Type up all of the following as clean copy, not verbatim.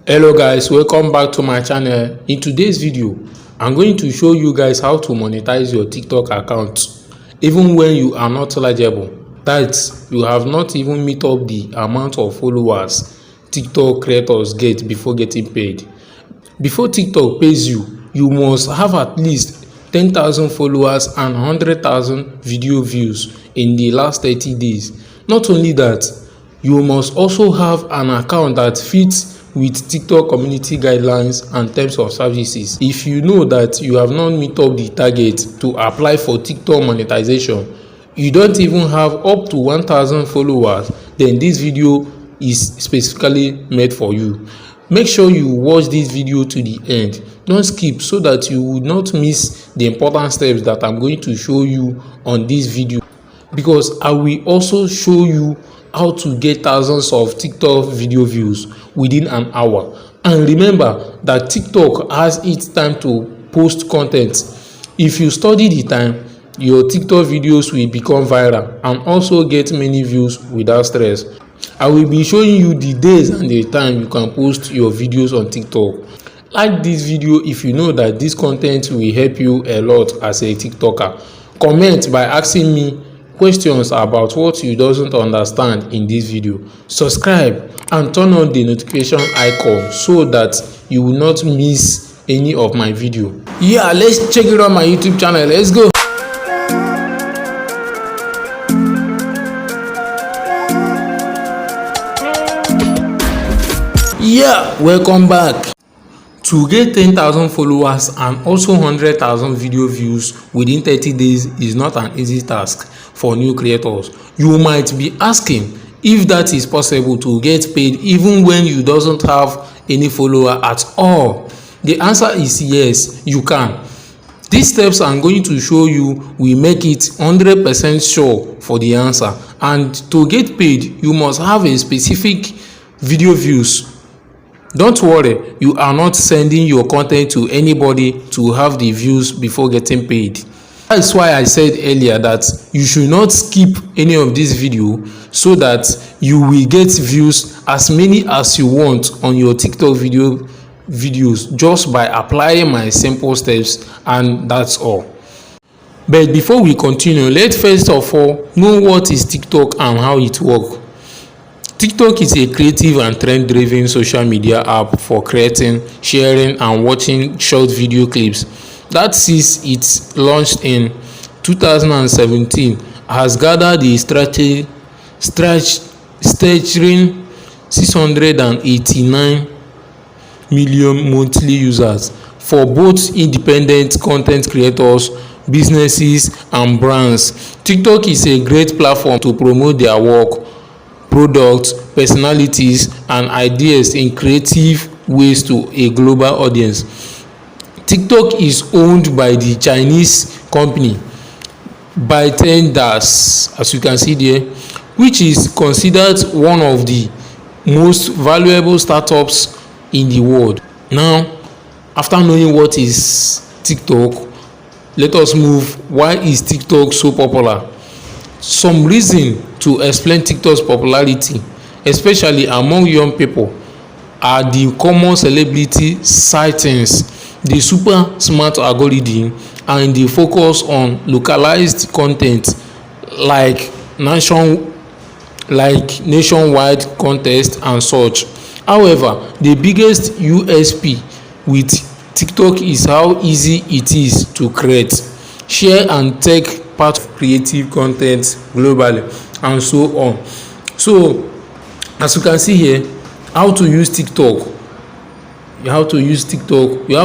Hello guys, welcome back to my channel. In today's video I'm going to show you guys how to monetize your TikTok account even when you are not eligible. That you have not even met up the amount of followers TikTok creators get before getting paid. Before TikTok pays you, you must have at least 10,000 followers and 100,000 video views in the last 30 days. Not only that, you must also have an account that fits with TikTok community guidelines and terms of services. If you know that you have not met up the target to apply for TikTok monetization, you don't even have up to 1,000 followers, then this video is specifically made for you. Make sure you watch this video to the end. Don't skip so that you will not miss the important steps that I'm going to show you on this video, because I will also show you how to get thousands of TikTok video views within an hour. And remember that TikTok has its time to post content. If you study the time, your TikTok videos will become viral and also get many views without stress. I will be showing you the days and the time you can post your videos on TikTok. Like this video if you know that this content will help you a lot as a TikToker. Comment by asking me questions about what you doesn't understand in this video. Subscribe and turn on the notification icon so that you will not miss any of my video. Yeah, let's check it on my YouTube channel. Let's go. Yeah, welcome back. To get 10,000 followers and also 100,000 video views within 30 days is not an easy task for new creators. You might be asking if that is possible to get paid even when you doesn't have any follower at all. The answer is yes, you can. These steps I'm going to show you will make it 100% sure for the answer. And to get paid, you must have a specific video views. Don't worry, you are not sending your content to anybody to have the views before getting paid. That's why I said earlier that you should not skip any of this video so that you will get views as many as you want on your TikTok videos just by applying my simple steps, and that's all. But before we continue, let's first of all know what is TikTok and how it works. TikTok is a creative and trend-driven social media app for creating, sharing, and watching short video clips. That since its launched in 2017 has gathered a staggering 689 million monthly users for both independent content creators, businesses, and brands. TikTok is a great platform to promote their work, products, personalities, and ideas in creative ways to a global audience. TikTok is owned by the Chinese company ByteDance, as you can see there, which is considered one of the most valuable startups in the world. Now, after knowing what is TikTok, let us move. Why is TikTok so popular? Some reason to explain TikTok's popularity, especially among young people, are the common celebrity sightings, the super smart algorithm, and the focus on localized content like nationwide contests and such. However, the biggest USP with TikTok is how easy it is to create, share, and take part of creative content globally, and so on. So as you can see here, how to use TikTok. You have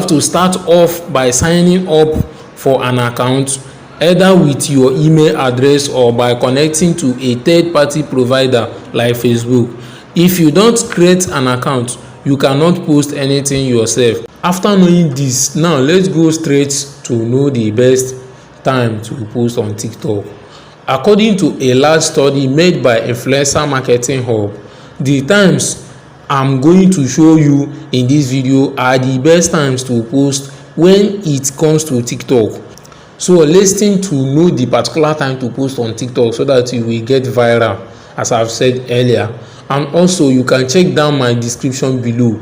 to start off by signing up for an account, either with your email address or by connecting to a third-party provider like Facebook. If you don't create an account, you cannot post anything yourself. After knowing this, now let's go straight to know the best time to post on TikTok. According to a large study made by Influencer Marketing Hub, the times I'm going to show you in this video are the best times to post when it comes to TikTok. So listen to know the particular time to post on TikTok so that you will get viral, as I've said earlier. And also you can check down my description below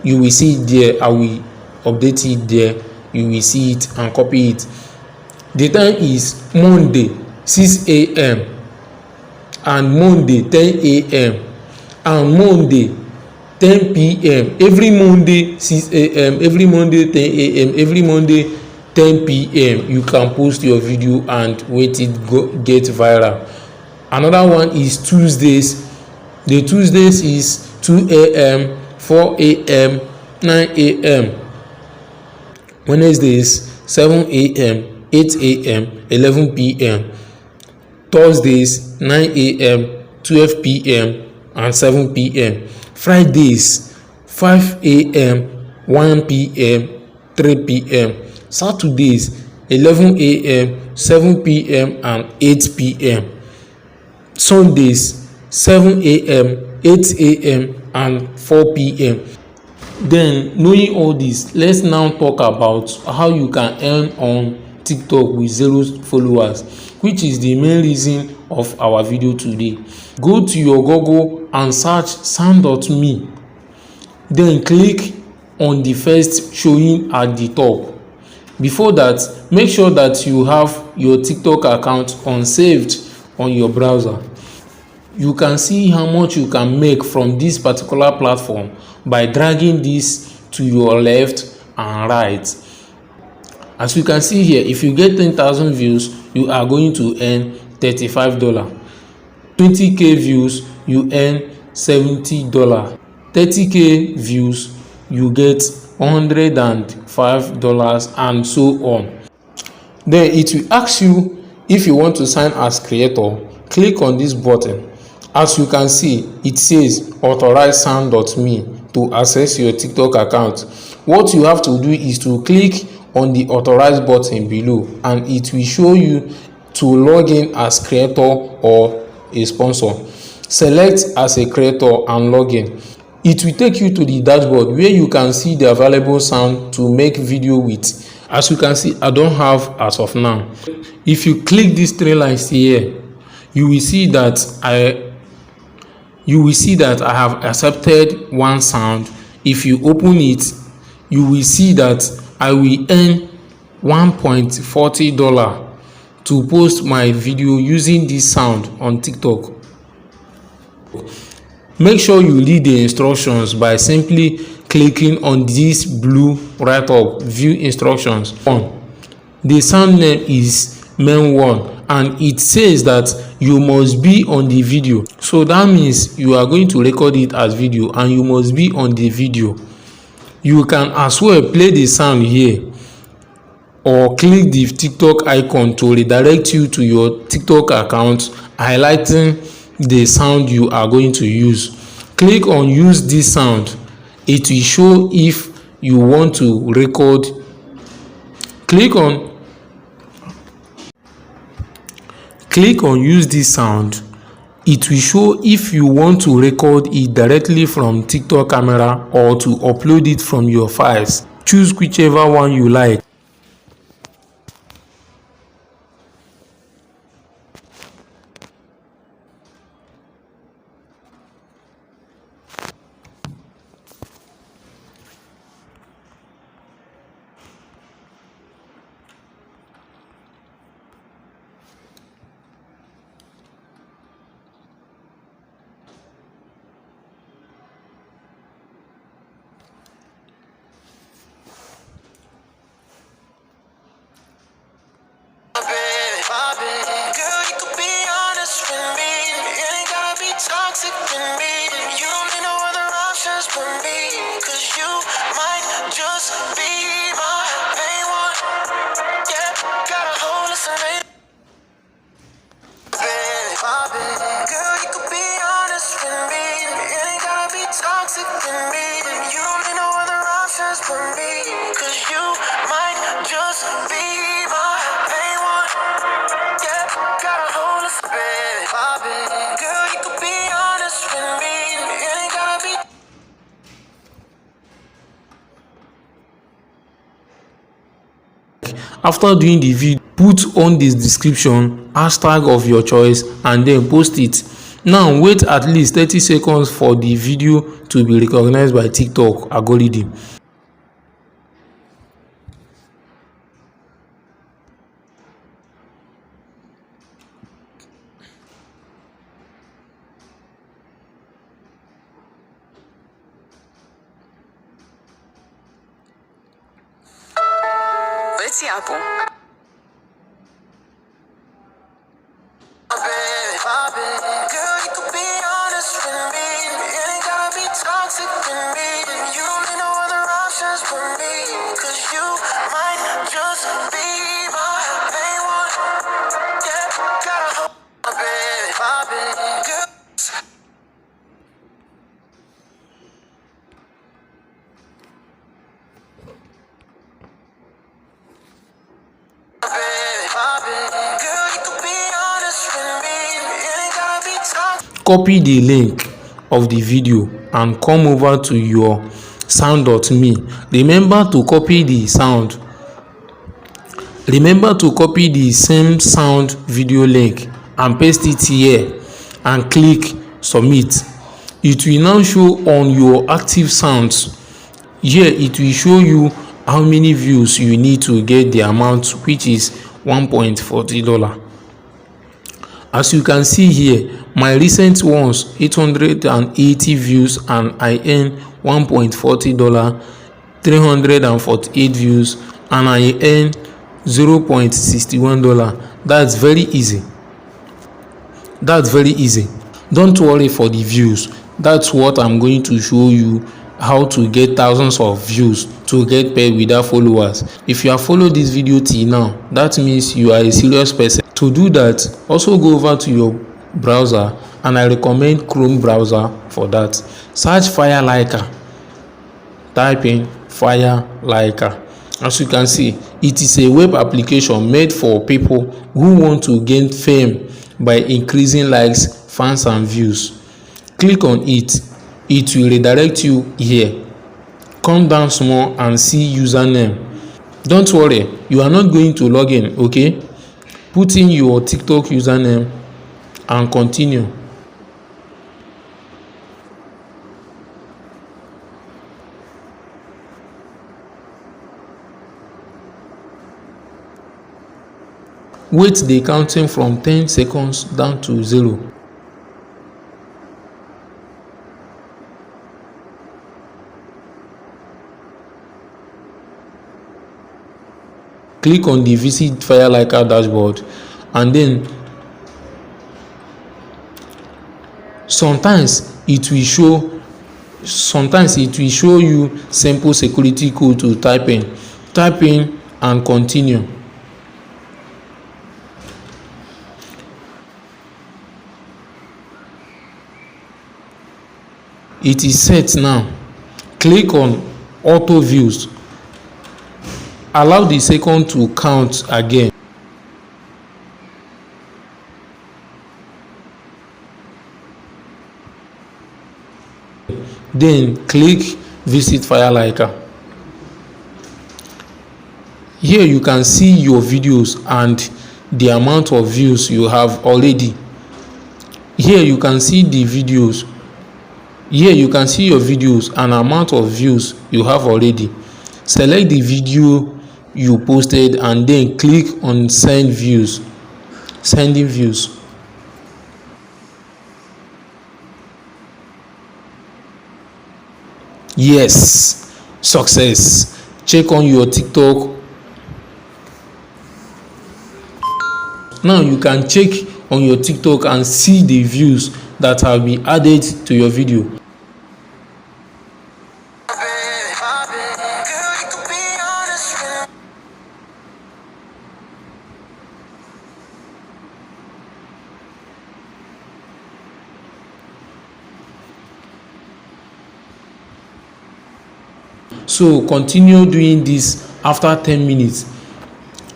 you will see it there. I will update it there. You will see it and copy it. The time is Monday 6 a.m. and Monday 10 a.m. and Monday 10 p.m. every Monday 6 a.m. every Monday 10 a.m. every Monday 10 p.m. you can post your video and wait it get viral. Another one is Tuesdays. The Tuesdays is 2 a.m. 4 a.m. 9 a.m. Wednesdays 7 a.m. 8 a.m. 11 p.m. Thursdays 9 a.m. 12 p.m. and 7 p.m. Fridays 5 a.m. 1 p.m. 3 p.m. Saturdays 11 a.m. 7 p.m. and 8 p.m. Sundays 7 a.m. 8 a.m. and 4 p.m. Then, knowing all this, let's now talk about how you can earn on TikTok with 0 followers, which is the main reason of our video today. Go to your Google and search sound.me. Then click on the first showing at the top. Before that, make sure that you have your TikTok account unsaved on your browser. You can see how much you can make from this particular platform by dragging this to your left and right. As you can see here, if you get 10,000 views, you are going to earn $35. 20k views, you earn $70. 30k views, you get $105 and so on. Then it will ask you if you want to sign as creator. Click on this button. As you can see, it says authorize sound.me to access your TikTok account. What you have to do is to click on the authorize button below and it will show you to log in as creator or a sponsor. Select as a creator and log in. It will take you to the dashboard where you can see the available sound to make video with. As you can see, I don't have as of now. If you click these 3 lines here, you will see that I have accepted one sound. If you open it, you will see that I will earn $1.40 to post my video using this sound on TikTok. Make sure you read the instructions by simply clicking on this blue right up view instructions. The sound name is main 1 and it says that you must be on the video. So that means you are going to record it as video and you must be on the video. You can as well play the sound here or click the TikTok icon to redirect you to your TikTok account, highlighting the sound you are going to use. Click on use this sound. It will show if you want to record. Click on use this sound. It will show if you want to record it directly from TikTok camera or to upload it from your files. Choose whichever one you like. After doing the video, put on this description hashtag of your choice and then post it. Now wait at least 30 seconds for the video to be recognized by TikTok algorithm. Wetin happen? Girl, you could be honest with me. It ain't gotta be toxic with me. You don't need no other options for me. Cause you might just be my main one. Yeah, gotta hold my baby. Girl. Copy the link of the video and come over to your sound.me. Remember to copy the sound. Remember to copy the same sound video link and paste it here and click submit. It will now show on your active sounds. Here it will show you how many views you need to get the amount, which is $1.40. As you can see here, my recent ones 880 views and I earn $1.40, 348 views and I earn $0.61. That's very easy. That's very easy. Don't worry for the views. That's what I'm going to show you, how to get thousands of views to get paid without followers. If you have followed this video till now, that means you are a serious person. To do that, also go over to your browser, and I recommend Chrome browser for that. Search Fire Liker. Type in Fire Liker. As you can see, it is a web application made for people who want to gain fame by increasing likes, fans and views. Click on it. It will redirect you here. Come down small and see username. Don't worry, you are not going to log in, okay? Put in your TikTok username and continue. Wait the counting from 10 seconds down to 0. Click on the Visit Fire Liker dashboard, and then sometimes it will show you simple security code to type in. Type in and continue. It is set now. Click on auto views. Allow the second to count again. Then click Visit Fire Liker. Here you can see your videos and the amount of views you have already. Here you can see the videos. Here you can see your videos and amount of views you have already. Select the video you posted and then click on sending views. Yes, success. Check on your TikTok. Now you can check on your TikTok and see the views that have been added to your video. So continue doing this. After 10 minutes,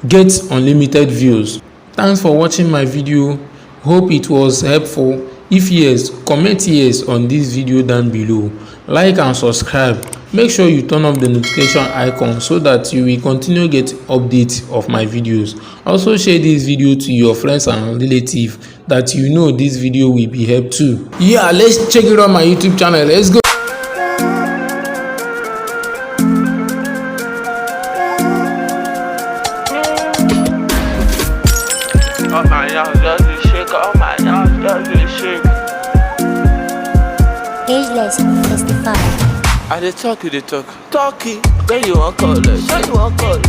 get unlimited views. Thanks for watching my video. Hope it was helpful. If yes, comment yes on this video down below. Like and subscribe. Make sure you turn off the notification icon so that you will continue get updates of my videos. Also share this video to your friends and relatives that you know this video will be help too. Yeah, let's check it on my YouTube channel. Let's go. Oh my God, does it shake? Oh my God, does it shake? Ageless testify. I dey talk, you dey talk. Talkie, where you want call us? Where you want call?